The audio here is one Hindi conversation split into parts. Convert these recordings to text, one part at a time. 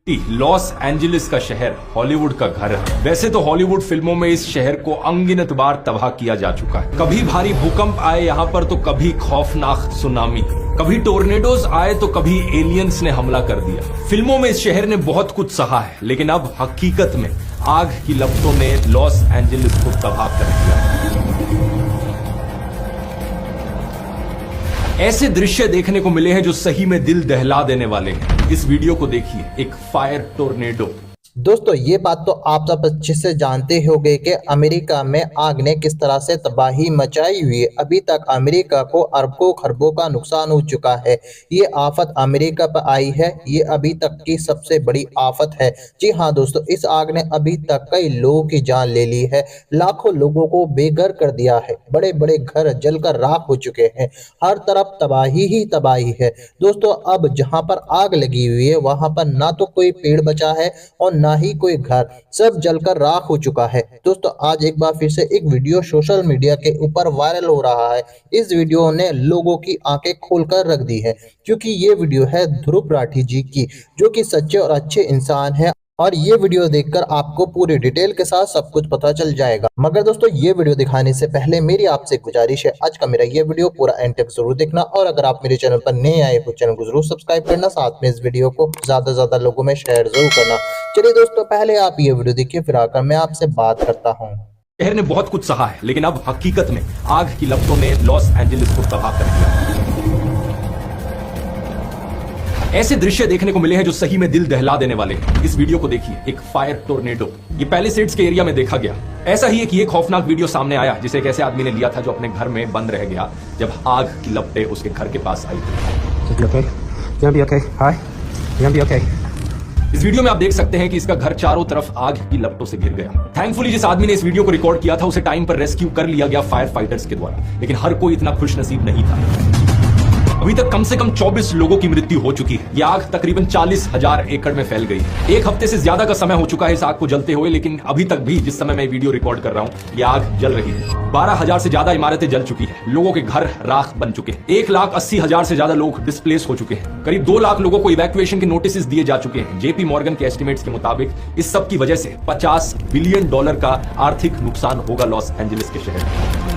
लॉस एंजलिस का शहर हॉलीवुड का घर है। वैसे तो हॉलीवुड फिल्मों में इस शहर को अनगिनत बार तबाह किया जा चुका है। कभी भारी भूकंप आए यहाँ पर तो कभी खौफनाक सुनामी, कभी टोर्नेडोज आए तो कभी एलियंस ने हमला कर दिया। फिल्मों में इस शहर ने बहुत कुछ सहा है, लेकिन अब हकीकत में आग की लपटों ने लॉस एंजलिस को तबाह कर दिया। ऐसे दृश्य देखने को मिले हैं जो सही में दिल दहला देने वाले हैं। इस वीडियो को देखिए, एक फायर टोर्नेडो। दोस्तों ये बात तो आप सब अच्छे से जानते होंगे कि अमेरिका में आग ने किस तरह से तबाही मचाई हुई है। अभी तक अमेरिका को अरबों खरबों का नुकसान हो चुका है। ये आफत अमेरिका पर आई है, ये अभी तक की सबसे बड़ी आफत है। जी हाँ दोस्तों, इस आग ने अभी तक कई लोगों की जान ले ली है, लाखों लोगों को बेघर कर दिया है। बड़े बड़े घर जलकर राख हो चुके हैं, हर तरफ तबाही ही तबाही है। दोस्तों अब जहाँ पर आग लगी हुई है वहां पर ना तो कोई पेड़ बचा है और ना ही कोई घर, सब जलकर राख हो चुका है। दोस्तों आज एक बार फिर से एक वीडियो सोशल मीडिया के ऊपर वायरल हो रहा है। इस वीडियो ने लोगों की आंखें खोलकर रख दी है, क्योंकि ये वीडियो है ध्रुव राठी जी की, जो कि सच्चे और अच्छे इंसान है। और ये वीडियो देखकर आपको पूरी डिटेल के साथ सब कुछ पता चल जाएगा। मगर दोस्तों ये वीडियो दिखाने से पहले मेरी आपसे गुजारिश है, आज का मेरा ये वीडियो पूरा एंड तक जरूर देखना, और अगर आप मेरे चैनल पर नए आए हो चैनल को जरूर सब्सक्राइब करना, साथ में इस वीडियो को ज्यादा से ज्यादा लोगों में शेयर जरूर करना। चलिए दोस्तों पहले आप ये वीडियो देखिए, फिर आकर मैं आपसे बात करता हूँ। शहर ने बहुत कुछ सहा है, लेकिन अब हकीकत में आग की लपटों ने लॉस एंजलिस को तबाह कर दिया। ऐसे दृश्य देखने को मिले हैं जो सही में दिल दहला देने वाले हैं। इस वीडियो को देखिए, एक फायर टोर्नेडो। ये पैलिसेड्स के एरिया में देखा गया। ऐसा ही एक खौफनाक वीडियो सामने आया जिसे एक ऐसे आदमी ने लिया था जो अपने घर में बंद रह गया जब आग की लपटें उसके घर के पास आई। इस वीडियो में आप देख सकते हैं कि इसका घर चारों तरफ आग की लपटों से घिर गया। थैंकफुली जिस आदमी ने इस वीडियो को रिकॉर्ड किया था उसे टाइम पर रेस्क्यू कर लिया गया फायर फाइटर्स के द्वारा, लेकिन हर कोई इतना खुशनसीब नहीं था। अभी तक कम से कम 24 लोगों की मृत्यु हो चुकी है। यह आग तकरीबन 40,000 एकड़ में फैल गई है। एक हफ्ते से ज्यादा का समय हो चुका है इस आग को जलते हुए, लेकिन अभी तक भी जिस समय मैं वीडियो रिकॉर्ड कर रहा हूँ यह आग जल रही है। 12,000 से ज्यादा इमारतें जल चुकी है। लोगों के घर राख बन चुके हैं। 1,80,000 से ज्यादा लोग डिस्प्लेस हो चुके हैं। करीब 2 लाख लोगों को इवैक्यूएशन के नोटिस दिए जा चुके हैं। जेपी मॉर्गन के एस्टिमेट्स के मुताबिक इस सब की वजह से $50 बिलियन का आर्थिक नुकसान होगा लॉस एंजलिस के शहर में।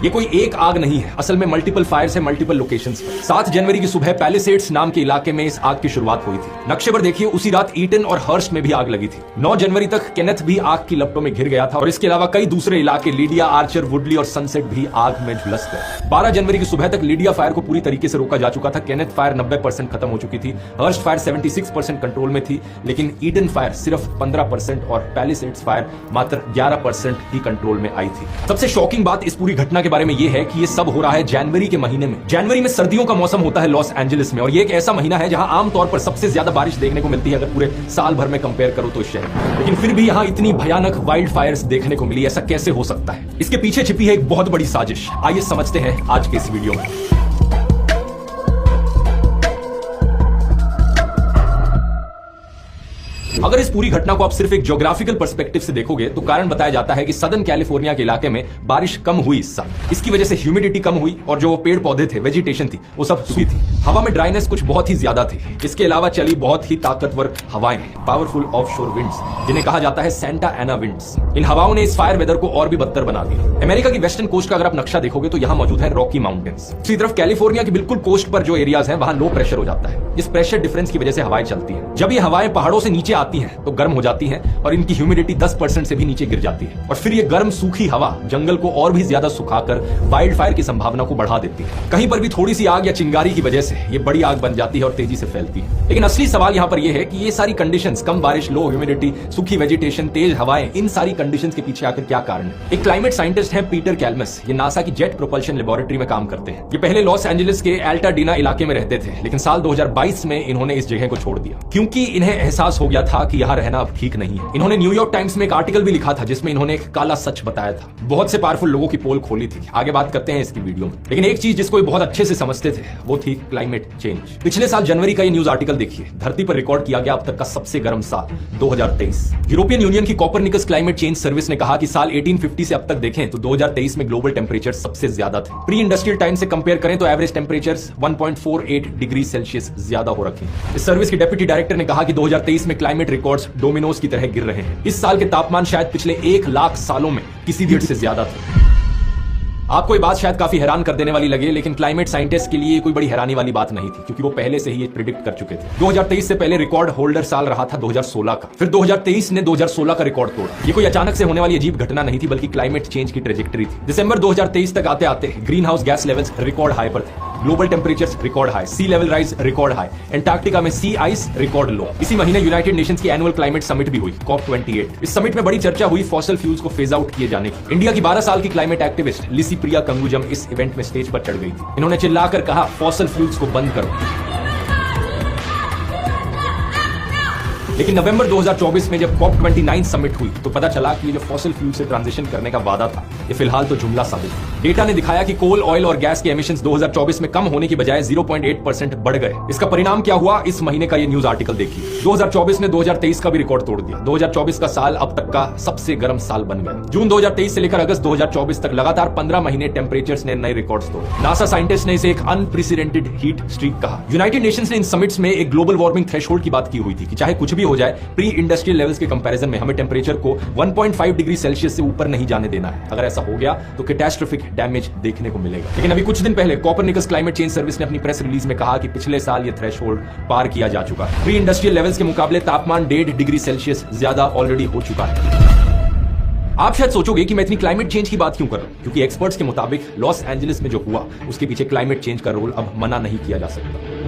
ये कोई एक आग नहीं है, असल में मल्टीपल फायर्स है मल्टीपल लोकेशंस पर। 7 जनवरी की सुबह पैलिसेड्स नाम के इलाके में इस आग की शुरुआत हुई थी। नक्शे पर देखिए, उसी रात ईटन और हर्स्ट में भी आग लगी थी। 9 जनवरी तक केनेथ भी आग की लपटों में घिर गया था, और इसके अलावा कई दूसरे इलाके लीडिया, आर्चर, वुडली और सनसेट भी आग में झुलस गए। 12 जनवरी की सुबह तक लीडिया फायर को पूरी तरीके से रोका जा चुका था। केनेथ फायर 90% खत्म हो चुकी थी। हर्स्ट फायर 76% कंट्रोल में थी, लेकिन ईटन फायर सिर्फ 15% और पैलिसेड्स फायर मात्र 11% ही कंट्रोल में आई थी। सबसे शॉकिंग बात इस पूरी घटना के बारे में यह है कि ये सब हो रहा है जनवरी के महीने में। जनवरी में सर्दियों का मौसम होता है लॉस एंजलिस में, और ये एक ऐसा महीना है जहां आमतौर पर सबसे ज्यादा बारिश देखने को मिलती है अगर पूरे साल भर में कंपेयर करो तो इस शहर में। लेकिन फिर भी यहां इतनी भयानक वाइल्ड फायर्स देखने को मिली। ऐसा कैसे हो सकता है? इसके पीछे छिपी है एक बहुत बड़ी साजिश। आइए समझते हैं आज के इस वीडियो में। अगर इस पूरी घटना को आप सिर्फ एक ज्योग्राफिकल पर्सपेक्टिव से देखोगे तो कारण बताया जाता है कि सदर्न कैलिफोर्निया के इलाके में बारिश कम हुई इस साल। इसकी वजह से ह्यूमिडिटी कम हुई और जो पेड़ पौधे थे, वेजिटेशन थी, वो सब सूखी थी। हवा में ड्राइनेस कुछ बहुत ही ज्यादा थी। इसके अलावा चली बहुत ही ताकतवर हवाएं, पावरफुल ऑफशोर विंड्स, जिन्हें कहा जाता है सेंटा एना विंड्स। इन हवाओं ने इस फायर वेदर को और भी बदतर बना दिया। अमेरिका की वेस्टर्न कोस्ट का अगर आप नक्शा देखोगे तो यहाँ मौजूद है रॉकी माउंटेन्स। दूसरी तरफ कैलिफोर्निया की बिल्कुल कोस्ट पर जो एरियाज हैं वहां लो प्रेशर हो जाता है। इस प्रेशर डिफरेंस की वजह से हवाएं चलती हैं। जब ये हवाएं पहाड़ों से नीचे आती हैं तो गर्म हो जाती हैं और इनकी ह्यूमिडिटी 10% से भी नीचे गिर जाती है, और फिर ये गर्म सूखी हवा जंगल को और भी ज्यादा सुखाकर वाइल्ड फायर की संभावना को बढ़ा देती है। कहीं पर भी थोड़ी सी आग या चिंगारी की वजह से ये बड़ी आग बन जाती है और तेजी से फैलती है। लेकिन असली सवाल यहाँ पर यह है कि ये सारी कंडीशंस, कम बारिश, लो ह्यूमिडिटी, सूखी वेजिटेशन, तेज हवाएं, इन सारी कंडीशंस के पीछे आकर क्या कारण है? एक क्लाइमेट साइंटिस्ट है पीटर कैलमस। ये नासा की जेट प्रोपल्शन लेबोरेटरी में काम करते हैं। ये पहले लॉस एंजलिस के एल्टाडीना इलाके में रहते थे, लेकिन साल 2022 में इन्होंने इस जगह को छोड़ दिया क्योंकि इन्हें एहसास हो गया था था कि यहाँ रहना अब ठीक नहीं है। इन्होंने न्यूयॉर्क टाइम्स में एक आर्टिकल भी लिखा था जिसमें इन्होंने एक काला सच बताया था। बहुत से पावरफुल लोगों की पोल खोली थी, आगे बात करते हैं इसकी वीडियो में। लेकिन एक चीज जिसको बहुत अच्छे से समझते थे वो थी क्लाइमेट चेंज। पिछले साल जनवरी का ये न्यूज आर्टिकल देखिए, धरती पर रिकॉर्ड किया गया अब तक का सबसे गर्म साल 2023। यूरोपियन यूनियन की कॉपरनिकस क्लाइमेट चेंज सर्विस ने कहा कि साल 1850 से अब तक देखें तो 2023 में ग्लोबल टेम्परेचर सबसे ज्यादा थे। प्री इंडस्ट्रियल टाइम से कंपेयर करें तो एवरेज टेम्परेचर 1.48 डिग्री सेल्सियस ज्यादा हो रखे हैं। इस सर्विस के डेप्यूटी डायरेक्टर ने कहा कि 2023 में क्लाइमेट रिकॉर्ड्स डोमिनोज की तरह गिर रहे हैं। इस साल के तापमान शायद पिछले 1 लाख सालों में किसी भी से ज्यादा थे। आपको ये बात शायद काफी हैरान कर देने वाली लगे, लेकिन क्लाइमेट साइंटिस्ट के लिए कोई बड़ी हैरानी वाली बात नहीं थी, क्योंकि वो पहले से ही ये प्रिडिक्ट कर चुके थे। 2023 से पहले रिकॉर्ड होल्डर साल रहा था 2016 का, फिर 2023 ने 2016 का रिकॉर्ड तोड़ा। ये कोई अचानक से होने वाली अजीब घटना नहीं थी, बल्कि क्लाइमेट चेंज की ट्रेजेक्टरी थी। दिसंबर 2023 तक आते आते greenhouse gas levels record high पर थे, global temperatures record high, sea level rise record high, Antarctica में सी आइस रिकॉर्ड लो। इसी महीने यूनाइटेड नेशंस की एनुअल क्लाइमेट समिट भी हुई, COP28। इस समिट में बड़ी चर्चा हुई फॉसिल फ्यूल्स को फेज आउट किए जाने की। इंडिया की 12 साल की climate activist Licypriya Kangujam इस इवेंट में स्टेज पर चढ़ गई थी। इन्होंने चिल्लाकर कहा, फॉसिल फ्यूल्स को बंद करो। लेकिन नवंबर 2024 में जब COP29 समिट हुई तो पता चला कि ये जो फॉसिल फ्यूल से ट्रांजिशन करने का वादा था, ये फिलहाल तो जुमला साबित हुआ। डेटा ने दिखाया कि कोल, ऑयल और गैस के एमिशंस 2024 में कम होने की बजाय 0.8% बढ़ गए। इसका परिणाम क्या हुआ, इस महीने का ये न्यूज आर्टिकल देखिए। 2024 ने 2023 का भी रिकॉर्ड तोड़ दिया। 2024 का साल अब तक का सबसे गर्म साल बन गया। जून 2023 से लेकर अगस्त 2024 तक लगातार 15 महीने टेम्परेचर्स ने नए रिकॉर्ड्स तोड़े। नासा साइंटिस्ट ने इसे एक अनप्रेसिडेंटेड हीट स्ट्रीक कहा। यूनाइटेड नेशंस ने इन समिट्स में एक ग्लोबल वार्मिंग थ्रेशोल्ड की बात की हुई थी कि चाहे कुछ भी हो जाए, प्री इंडस्ट्रियल लेवल्स के कंपैरिजन में हमें टेम्परेचर को 1.5 डिग्री सेल्सियस से ऊपर नहीं जाने देना है। अगर ऐसा हो गया तो कैटास्ट्रोफिक डैमेज देखने को मिलेगा। लेकिन अभी कुछ दिन पहले कॉपरनिकस क्लाइमेट चेंज सर्विस ने अपनी प्रेस रिलीज में कहा कि पिछले साल यह थ्रेशोल्ड पार किया जा चुका है। प्री इंडस्ट्रियल लेवल्स के मुकाबले तापमान 1.5 डिग्री सेल्सियस ज्यादा ऑलरेडी हो चुका है। आप शायद सोचोगे कि मैं इतनी क्लाइमेट चेंज की बात क्यों कर रहा हूं, क्योंकि एक्सपर्ट्स के मुताबिक लॉस एंजलिस में जो हुआ उसके पीछे क्लाइमेट चेंज का रोल अब मना नहीं किया जा सकता।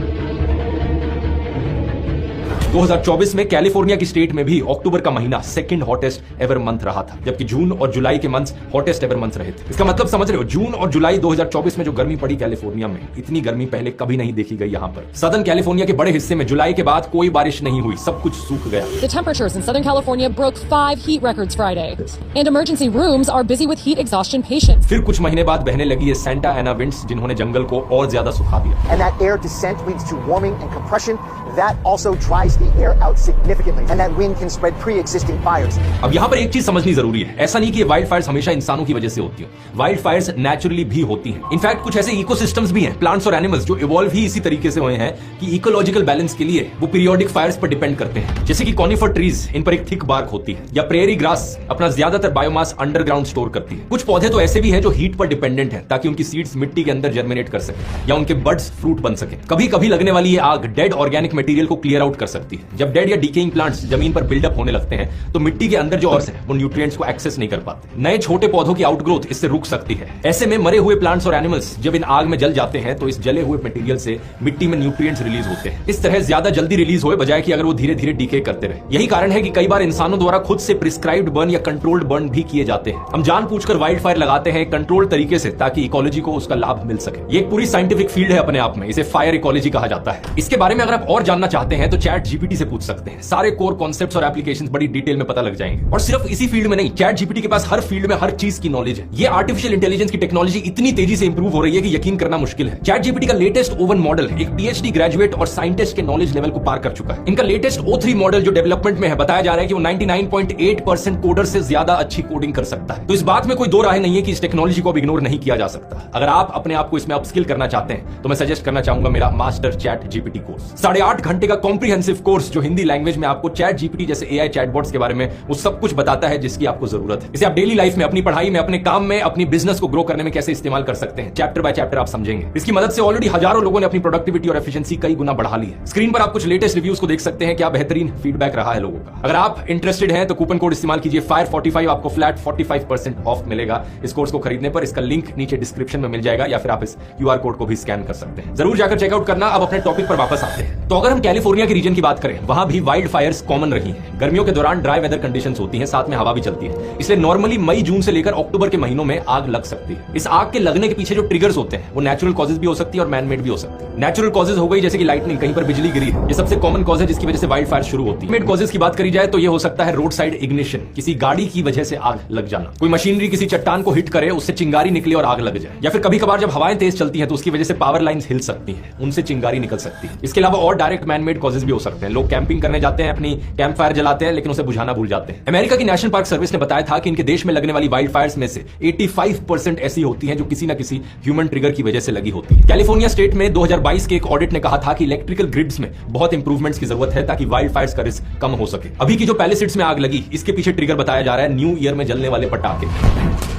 2024 में कैलिफोर्निया की स्टेट में भी अक्टूबर का महीना सेकंड हॉटेस्ट एवर मंथ रहा था, जबकि जून और जुलाई के मंथ्स हॉटेस्ट एवर मंथ रहे थे। इसका मतलब समझ रहे हो, जून और जुलाई 2024 में जो गर्मी पड़ी कैलिफोर्निया में, इतनी गर्मी पहले कभी नहीं देखी गई। यहाँ पर सदर्न कैलिफोर्निया के बड़े हिस्से में जुलाई के बाद कोई बारिश नहीं हुई, सब कुछ सूख गया। The temperatures in Southern California broke 5 heat records Friday, and emergency rooms are busy with heat exhaustion patients. फिर कुछ महीने बाद बहने लगी ये सेंटा एना विंड्स, जिन्होंने जंगल को और ज्यादा सुखा दिया। And that air descent leads to warming and compression. That also dries the air out significantly, and that wind can spread pre-existing fires. अब यहाँ पर एक चीज समझनी जरूरी है, ऐसा नहीं कि ये वाइल्ड फायर्स हमेशा इंसानों की वजह से होती हैं। वाइल्ड फायर्स नेचुरली भी होती हैं। इनफैक्ट कुछ ऐसे इकोसिस्टम्स भी हैं, प्लांट्स और एनिमल्स, जो इवॉल्व ही इसी तरीके से हुए हैं कि इकोलॉजिकल बैलेंस के लिए वो पीरियोडिक फायर्स पर डिपेंड करते हैं। जैसे कि कॉनिफर ट्रीज, इन पर एक थिक बार्क होती है, या प्रेयरी ग्रास अपना ज्यादातर बायोमास अंडरग्राउंड स्टोर करती है। कुछ पौधे तो ऐसे भी हैं जो हीट पर डिपेंडेंट हैं, ताकि उनकी सीड्स मिट्टी के अंदर जर्मिनेट कर सके या उनके बड्स फ्रूट बन सके। कभी कभी लगने वाली ये आग डेड ऑर्गेनिक मटेरियल को क्लियर आउट कर सकती है। जब डेड या डिकेइंग प्लांट्स जमीन पर बिल्डअप होने लगते हैं तो मिट्टी के अंदर जो अर्थ है वो न्यूट्रिएंट्स को एक्सेस नहीं कर पाते। नए छोटे पौधों की आउटग्रोथ इससे रुक सकती है। ऐसे में मरे हुए प्लांट्स और एनिमल्स जब इन आग में जल जाते हैं तो इस जले हुए मटेरियल से मिट्टी में न्यूट्रिएंट्स रिलीज होते हैं। इस तरह ज्यादा जल्दी रिलीज होए बजाय कि अगर वो धीरे धीरे डीके करते रहे। यही कारण है कि कई बार इंसानों द्वारा खुद से प्रिस्क्राइब्ड बर्न या कंट्रोल्ड बर्न भी किए जाते हैं। हम जानबूझकर वाइल्ड फायर लगाते हैं कंट्रोल्ड तरीके से, ताकि इकोलॉजी को उसका लाभ मिल सके। ये एक पूरी साइंटिफिक फील्ड है अपने आप में, इसे फायर इकोलॉजी कहा जाता है। इसके बारे में अगर आप और जानना चाहते हैं तो चैट जीपीटी से पूछ सकते हैं। सारे कोर कॉन्सेप्ट्स और एप्लीकेशंस बड़ी डिटेल में पता लग जाएंगे। और सिर्फ इसी फील्ड में नहीं, चैट जीपीटी के पास हर फील्ड में हर चीज की नॉलेज है। ये आर्टिफिशियल इंटेलिजेंस की टेक्नोलॉजी इतनी तेजी से इंप्रूव हो रही है कि यकीन करना मुश्किल है। चैट जीपीटी का लेटेस्ट ओवन मॉडल एक पीएचडी ग्रेजुएट और साइंटिस्ट के नॉलेज लेवल को पार कर चुका है। इनका लेटेस्ट O3 मॉडल जो डेवलपमेंट में है, बताया जा रहा है कि वो 99.8% कोडर से ज्यादा अच्छी कोडिंग कर सकता है। तो इस बात में कोई दो राय नहीं है कि इस टेक्नोलॉजी को अब इग्नोर नहीं किया जा सकता। अगर आप अपने आप को इसमें अपस्किल करना चाहते हैं तो मैं सजेस्ट करना चाहूंगा मेरा मास्टर चैट जीपीटी कोर्स। 8.5 घंटे का कॉम्प्रिहेंसिव कोर्स जो हिंदी लैंग्वेज में आपको चैट जीपीटी जैसे एआई चैटबॉट्स के बारे में वो सब कुछ बताता है जिसकी आपको जरूरत है। इसे आप डेली लाइफ में, अपनी पढ़ाई में, अपने काम में, अपनी बिजनेस को ग्रो करने में कैसे इस्तेमाल कर सकते हैं, चैप्टर बाय चैप्टर आप समझेंगे। इसकी मदद से ऑलरेडी हजारों लोगों ने अपनी प्रोडक्टिविटी और एफिशिएंसी कई गुना बढ़ा ली है। स्क्रीन पर आप कुछ लेटेस्ट रिव्यूज को देख सकते हैं, क्या बेहतरीन फीडबैक रहा है लोगों का। अगर आप इंटरेस्टेड हैं तो कूपन कोड इस्तेमाल कीजिए FIRE45, आपको फ्लैट 45% ऑफ मिलेगा इस कोर्स को खरीदने पर। इसका लिंक नीचे डिस्क्रिप्शन में मिल जाएगा, या फिर आप इस QR कोड को भी स्कैन कर सकते हैं। जरूर जाकर चेकआउट करना। अब अपने टॉपिक पर वापस आते हैं। तो अगर हम हम कैलिफोर्निया के रीजन की बात करें, वहां भी वाइल्ड फायर्स कॉमन रही हैं। गर्मियों के दौरान ड्राई वेदर कंडीशंस होती हैं, साथ में हवा भी चलती है, इसलिए नॉर्मली मई जून से लेकर अक्टूबर के महीनों में आग लग सकती है। इस आग के लगने के पीछे जो ट्रिगर्स होते हैं वो नेचुरल कॉजेज भी हो सकती है और मैन मेड भी हो सकती है। नेचुरल कॉजेज हो गई जैसे कि लाइटनिंग, कहीं पर बिजली गिरी, ये सबसे कॉमन कॉज है जिसकी वजह से वाइल्ड फायर शुरू होती है। मेड कॉजेज की बात करी जाए तो ये हो सकता है रोड साइड इग्निशन, किसी गाड़ी की वजह से आग लग जाना, कोई मशीनरी किसी चट्टान को हिट करे, उससे चिंगारी निकले और आग लग जाए, या फिर कभी कभार जब हवाएं तेज चलती हैं तो उसकी वजह से पावर लाइंस हिल सकती हैं, उनसे चिंगारी निकल सकती है। इसके अलावा और डायरेक्ट मैन मेड कॉजेज भी हो सकते हैं। लोग कैंपिंग करने जाते हैं, अपनी कैंप फायर जलाते हैं, लेकिन उसे बुझाना भूल जाते हैं। अमेरिका की नेशनल पार्क सर्विस ने बताया था कि इनके देश में लगने वाली वाइल्ड फायर्स में से 85% ऐसी होती हैं जो किसी न किसी ह्यूमन ट्रिगर की वजह से लगी होती है। कैलिफोर्निया स्टेट में 2022 के एक ऑडिट ने कहा था कि इलेक्ट्रिकल ग्रिड्स में बहुत इंप्रूवमेंट्स की जरूरत है ताकि वाइल्ड फायर्स का रिस्क कम हो सके। अभी की जो पैलिसेड्स में आग लगी, इसके पीछे ट्रिगर बताया जा रहा है न्यू ईयर में जलने वाले पटाखे।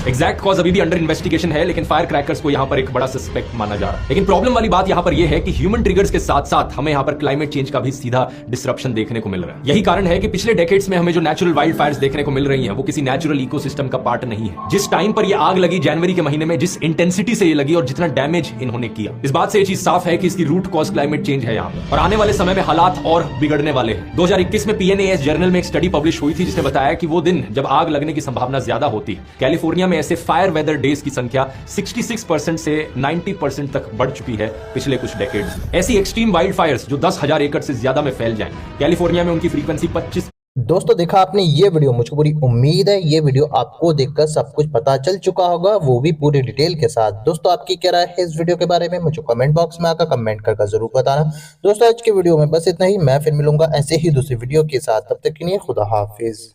एग्जैक्ट कॉज अभी भी अंडर इन्वेस्टिगेशन है, लेकिन फायर क्रैकर्स को यहां पर एक बड़ा सस्पेक्ट माना जा रहा है। लेकिन प्रॉब्लम वाली बात यहां पर यह है कि ह्यूमन ट्रिगर्स के साथ साथ हमें यहां पर क्लाइमेट चेंज का भी सीधा डिसरप्शन देखने को मिल रहा है। यही कारण है कि पिछले डेकेड्स में हमें जो नेचुरल वाइल्ड फायर्स देखने को मिल रही हैं वो किसी नेचुरल इकोसिस्टम का पार्ट नहीं है। जिस टाइम पर यह आग लगी जनवरी के महीने में, जिस इंटेंसिटी से ये लगी और जितना डैमेज इन्होंने किया, इस बात से ये चीज साफ है कि इसकी रूट कॉज क्लाइमेट चेंज है यहां पर, और आने वाले समय में हालात और बिगड़ने वाले हैं। 2021 में PNAS जर्नल में एक स्टडी पब्लिश हुई थी जिसने बताया कि वो दिन जब आग लगने की संभावना ज्यादा होती है, कैलिफोर्निया में ऐसे फायर वेदर डेज की संख्या 66% से 90% तक बढ़ चुकी है पिछले कुछ डेकेड्स में। ऐसी एक्सट्रीम वाइल्ड फायर्स जो 10,000 एकड़ से ज्यादा में फैल जाएं, कैलिफोर्निया में उनकी फ्रीक्वेंसी 25। दोस्तों देखा आपने ये वीडियो, मुझको पूरी उम्मीद है ये वीडियो आपको देखकर सब कुछ पता चल चुका होगा, वो भी पूरी डिटेल के साथ। दोस्तों आपकी क्या राय है इस वीडियो के बारे में, मुझे कमेंट बॉक्स में आकर कमेंट करके जरूर बताना। दोस्तों आज के वीडियो में बस इतना ही, मैं फिर मिलूंगा ऐसे ही दूसरी वीडियो के साथ, तब तक के लिए खुदा हाफिज।